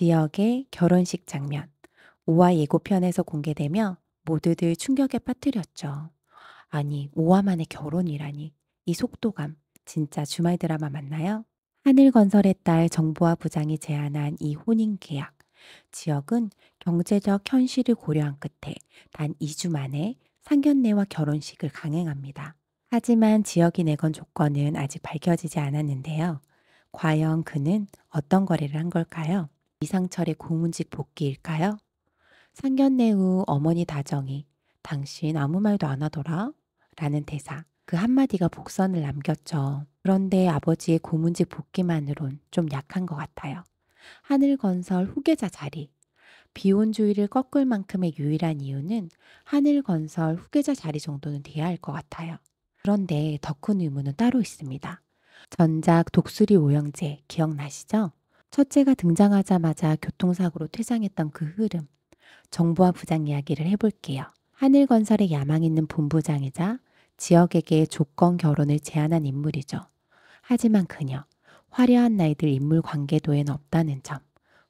지역의 결혼식 장면, 5화 예고편에서 공개되며 모두들 충격에 빠뜨렸죠. 아니, 5화 만에 결혼이라니. 이 속도감, 진짜 주말 드라마 맞나요? 하늘건설의 딸 정보화 부장이 제안한 이 혼인계약. 지역은 경제적 현실을 고려한 끝에 단 2주 만에 상견례와 결혼식을 강행합니다. 하지만 지역이 내건 조건은 아직 밝혀지지 않았는데요. 과연 그는 어떤 거래를 한 걸까요? 이상철의 고문직 복귀일까요? 상견례 후 어머니 다정이 "당신 아무 말도 안 하더라?" 라는 대사. 그 한마디가 복선을 남겼죠. 그런데 아버지의 고문직 복귀만으론 좀 약한 것 같아요. 하늘건설 후계자 자리. 비혼주의를 꺾을 만큼의 유일한 이유는 하늘건설 후계자 자리 정도는 돼야 할 것 같아요. 그런데 더 큰 의문은 따로 있습니다. 전작 독수리 오형제 기억나시죠? 첫째가 등장하자마자 교통사고로 퇴장했던 그 흐름. 정부와 부장 이야기를 해볼게요. 하늘건설의 야망 있는 본부장이자 지역에게 조건 결혼을 제안한 인물이죠. 하지만 그녀, 화려한 나이들 인물 관계도에는 없다는 점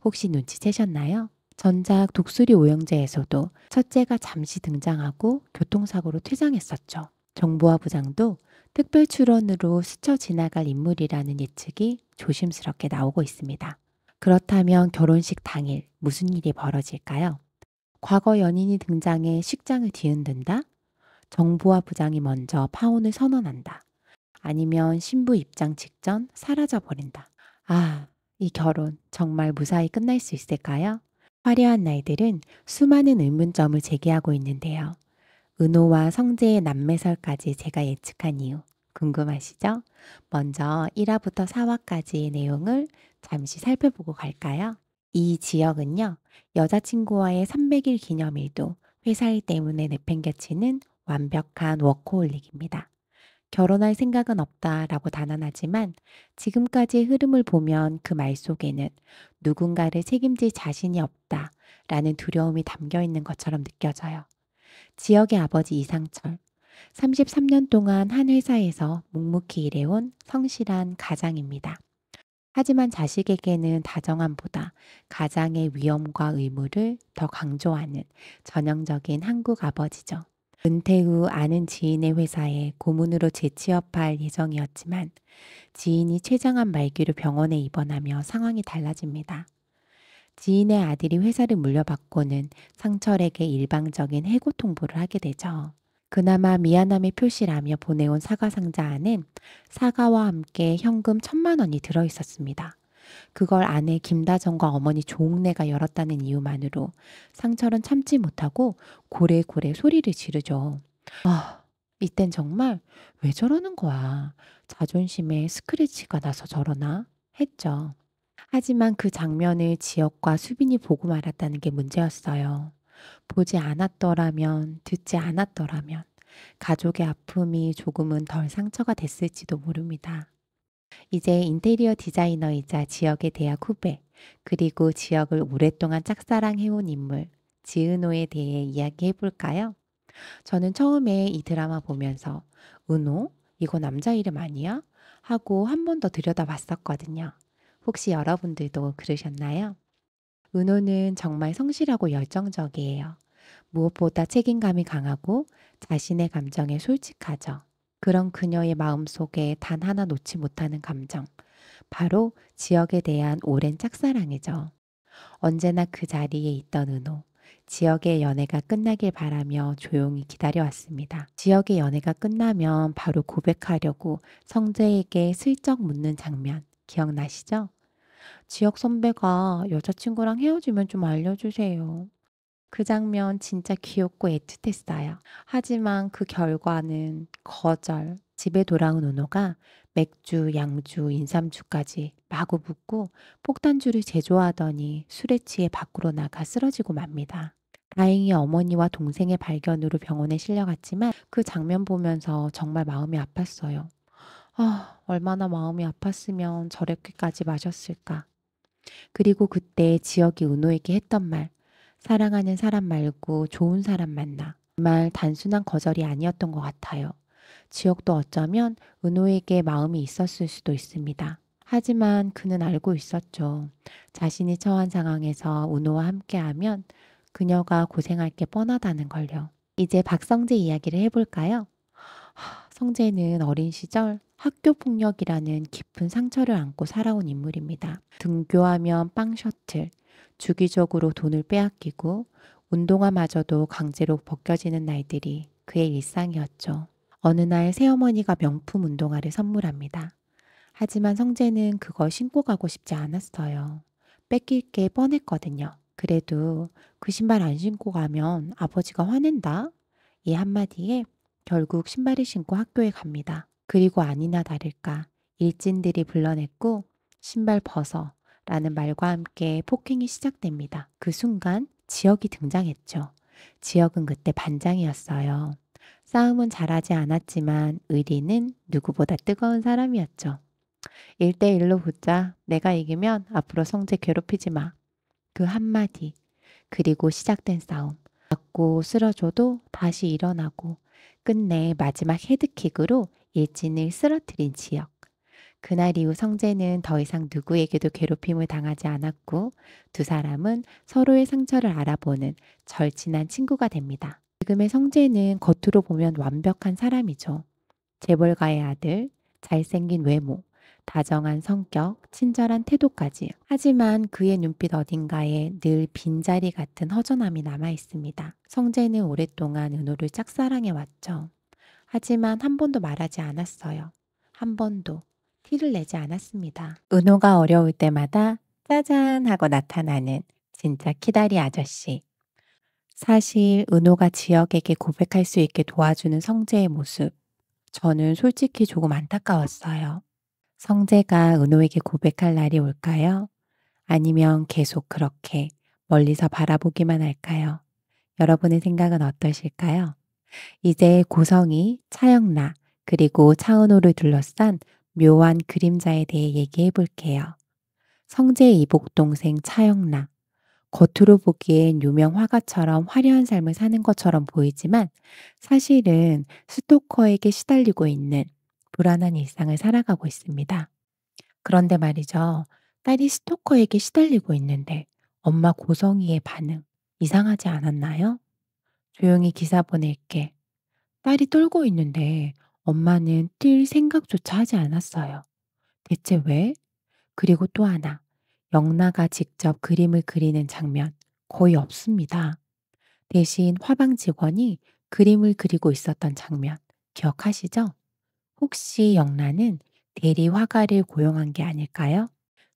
혹시 눈치채셨나요? 전작 독수리 오형제에서도 첫째가 잠시 등장하고 교통사고로 퇴장했었죠. 정보화 부장도 특별 출연으로 스쳐 지나갈 인물이라는 예측이 조심스럽게 나오고 있습니다. 그렇다면 결혼식 당일 무슨 일이 벌어질까요? 과거 연인이 등장해 식장을 뒤흔든다? 정보화 부장이 먼저 파혼을 선언한다. 아니면 신부 입장 직전 사라져버린다. 아, 이 결혼 정말 무사히 끝날 수 있을까요? 화려한 날들은 수많은 의문점을 제기하고 있는데요. 은호와 성재의 남매설까지 제가 예측한 이유 궁금하시죠? 먼저 1화부터 4화까지의 내용을 잠시 살펴보고 갈까요? 이 지역은요, 여자친구와의 300일 기념일도 회사 일 때문에 내팽개치는 완벽한 워커홀릭입니다. 결혼할 생각은 없다라고 단언하지만 지금까지의 흐름을 보면 그 말 속에는 누군가를 책임질 자신이 없다라는 두려움이 담겨 있는 것처럼 느껴져요. 지역의 아버지 이상철, 33년 동안 한 회사에서 묵묵히 일해온 성실한 가장입니다. 하지만 자식에게는 다정함보다 가장의 위험과 의무를 더 강조하는 전형적인 한국 아버지죠. 은퇴 후 아는 지인의 회사에 고문으로 재취업할 예정이었지만 지인이 췌장암 말기로 병원에 입원하며 상황이 달라집니다. 지인의 아들이 회사를 물려받고는 상철에게 일방적인 해고 통보를 하게 되죠. 그나마 미안함의 표시라며 보내온 사과 상자 안엔 사과와 함께 현금 1,000만 원이 들어있었습니다. 그걸 아내 김다정과 어머니 조옥래가 열었다는 이유만으로 상철은 참지 못하고 고래고래 소리를 지르죠. 아, 이땐 정말 왜 저러는 거야? 자존심에 스크래치가 나서 저러나? 했죠. 하지만 그 장면을 지역과 수빈이 보고 말았다는 게 문제였어요. 보지 않았더라면, 듣지 않았더라면, 가족의 아픔이 조금은 덜 상처가 됐을지도 모릅니다. 이제 인테리어 디자이너이자 지역의 대학 후배, 그리고 지역을 오랫동안 짝사랑해온 인물, 지은호에 대해 이야기해 볼까요? 저는 처음에 이 드라마 보면서 은호? 이거 남자 이름 아니야? 하고 한 번 더 들여다봤었거든요. 혹시 여러분들도 그러셨나요? 은호는 정말 성실하고 열정적이에요. 무엇보다 책임감이 강하고 자신의 감정에 솔직하죠. 그런 그녀의 마음속에 단 하나 놓지 못하는 감정. 바로 지역에 대한 오랜 짝사랑이죠. 언제나 그 자리에 있던 은호. 지역의 연애가 끝나길 바라며 조용히 기다려왔습니다. 지역의 연애가 끝나면 바로 고백하려고 성재에게 슬쩍 묻는 장면 기억나시죠? 지역 선배가 여자친구랑 헤어지면 좀 알려주세요. 그 장면 진짜 귀엽고 애틋했어요. 하지만 그 결과는 거절. 집에 돌아온 은호가 맥주, 양주, 인삼주까지 마구 붓고 폭탄주를 제조하더니 술에 취해 밖으로 나가 쓰러지고 맙니다. 다행히 어머니와 동생의 발견으로 병원에 실려갔지만 그 장면 보면서 정말 마음이 아팠어요. 아, 얼마나 마음이 아팠으면 저렇게까지 마셨을까. 그리고 그때 지역이 은호에게 했던 말, 사랑하는 사람 말고 좋은 사람 만나. 그 말 단순한 거절이 아니었던 것 같아요. 지역도 어쩌면 은호에게 마음이 있었을 수도 있습니다. 하지만 그는 알고 있었죠. 자신이 처한 상황에서 은호와 함께하면 그녀가 고생할 게 뻔하다는 걸요. 이제 박성재 이야기를 해볼까요? 성재는 어린 시절 학교 폭력이라는 깊은 상처를 안고 살아온 인물입니다. 등교하면 빵 셔틀, 주기적으로 돈을 빼앗기고 운동화마저도 강제로 벗겨지는 날들이 그의 일상이었죠. 어느 날 새어머니가 명품 운동화를 선물합니다. 하지만 성재는 그걸 신고 가고 싶지 않았어요. 뺏길 게 뻔했거든요. 그래도 그 신발 안 신고 가면 아버지가 화낸다? 이 한마디에 결국 신발을 신고 학교에 갑니다. 그리고 아니나 다를까 일진들이 불러냈고 신발 벗어 라는 말과 함께 폭행이 시작됩니다. 그 순간 지혁이 등장했죠. 지혁은 그때 반장이었어요. 싸움은 잘하지 않았지만 의리는 누구보다 뜨거운 사람이었죠. 1대1로 붙자. 내가 이기면 앞으로 성재 괴롭히지 마. 그 한마디. 그리고 시작된 싸움. 맞고 쓰러져도 다시 일어나고 끝내 마지막 헤드킥으로 일진을 쓰러뜨린 지역. 그날 이후 성재는 더 이상 누구에게도 괴롭힘을 당하지 않았고 두 사람은 서로의 상처를 알아보는 절친한 친구가 됩니다. 지금의 성재는 겉으로 보면 완벽한 사람이죠. 재벌가의 아들, 잘생긴 외모, 다정한 성격, 친절한 태도까지. 하지만 그의 눈빛 어딘가에 늘 빈자리 같은 허전함이 남아 있습니다. 성재는 오랫동안 은호를 짝사랑해 왔죠. 하지만 한 번도 말하지 않았어요. 한 번도 티를 내지 않았습니다. 은호가 어려울 때마다 짜잔 하고 나타나는 진짜 키다리 아저씨. 사실 은호가 지혁에게 고백할 수 있게 도와주는 성재의 모습. 저는 솔직히 조금 안타까웠어요. 성재가 은호에게 고백할 날이 올까요? 아니면 계속 그렇게 멀리서 바라보기만 할까요? 여러분의 생각은 어떠실까요? 이제 고성이, 차영라, 그리고 차은호를 둘러싼 묘한 그림자에 대해 얘기해 볼게요. 성재의 이복동생 차영라. 겉으로 보기엔 유명 화가처럼 화려한 삶을 사는 것처럼 보이지만 사실은 스토커에게 시달리고 있는 불안한 일상을 살아가고 있습니다. 그런데 말이죠. 딸이 스토커에게 시달리고 있는데 엄마 고성이의 반응 이상하지 않았나요? 조용히 기사 보낼게. 딸이 떨고 있는데 엄마는 뛸 생각조차 하지 않았어요. 대체 왜? 그리고 또 하나. 영나가 직접 그림을 그리는 장면 거의 없습니다. 대신 화방 직원이 그림을 그리고 있었던 장면 기억하시죠? 혹시 영나는 대리 화가를 고용한 게 아닐까요?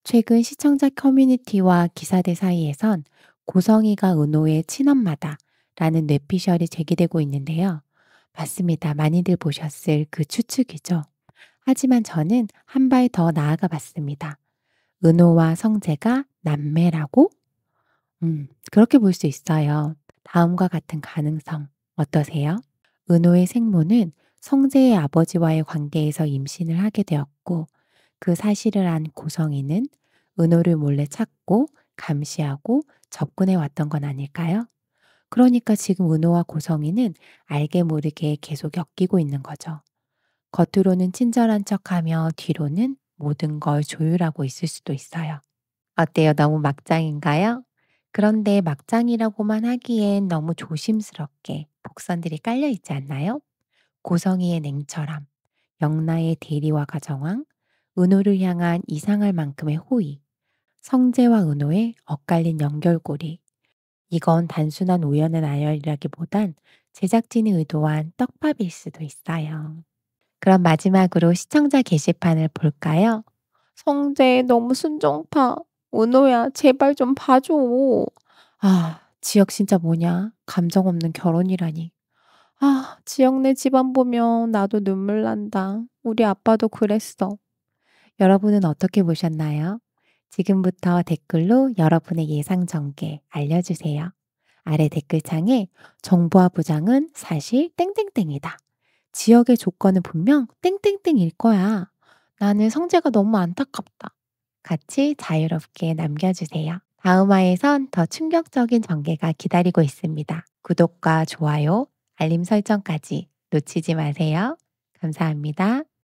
최근 시청자 커뮤니티와 기사들 사이에선 고성이가 은호의 친엄마다 라는 뇌피셜이 제기되고 있는데요. 맞습니다. 많이들 보셨을 그 추측이죠. 하지만 저는 한 발 더 나아가 봤습니다. 은호와 성재가 남매라고? 그렇게 볼 수 있어요. 다음과 같은 가능성 어떠세요? 은호의 생모는 성재의 아버지와의 관계에서 임신을 하게 되었고 그 사실을 안 고성이는 은호를 몰래 찾고 감시하고 접근해 왔던 건 아닐까요? 그러니까 지금 은호와 고성이는 알게 모르게 계속 엮이고 있는 거죠. 겉으로는 친절한 척하며 뒤로는 모든 걸 조율하고 있을 수도 있어요. 어때요? 너무 막장인가요? 그런데 막장이라고만 하기엔 너무 조심스럽게 복선들이 깔려 있지 않나요? 고성이의 냉철함, 영나의 대리와가 정황, 은호를 향한 이상할 만큼의 호의, 성재와 은호의 엇갈린 연결고리. 이건 단순한 우연의 나열이라기보단 제작진이 의도한 떡밥일 수도 있어요. 그럼 마지막으로 시청자 게시판을 볼까요? 성재 너무 순정파. 은호야 제발 좀 봐줘. 지혁 진짜 뭐냐? 감정 없는 결혼이라니. 지영네 집안 보면 나도 눈물 난다. 우리 아빠도 그랬어. 여러분은 어떻게 보셨나요? 지금부터 댓글로 여러분의 예상 전개 알려주세요. 아래 댓글창에 정보화 부장은 사실 땡땡땡이다. 지역의 조건은 분명 땡땡땡일 거야. 나는 성재가 너무 안타깝다. 같이 자유롭게 남겨주세요. 다음 화에선 더 충격적인 전개가 기다리고 있습니다. 구독과 좋아요, 알림 설정까지 놓치지 마세요. 감사합니다.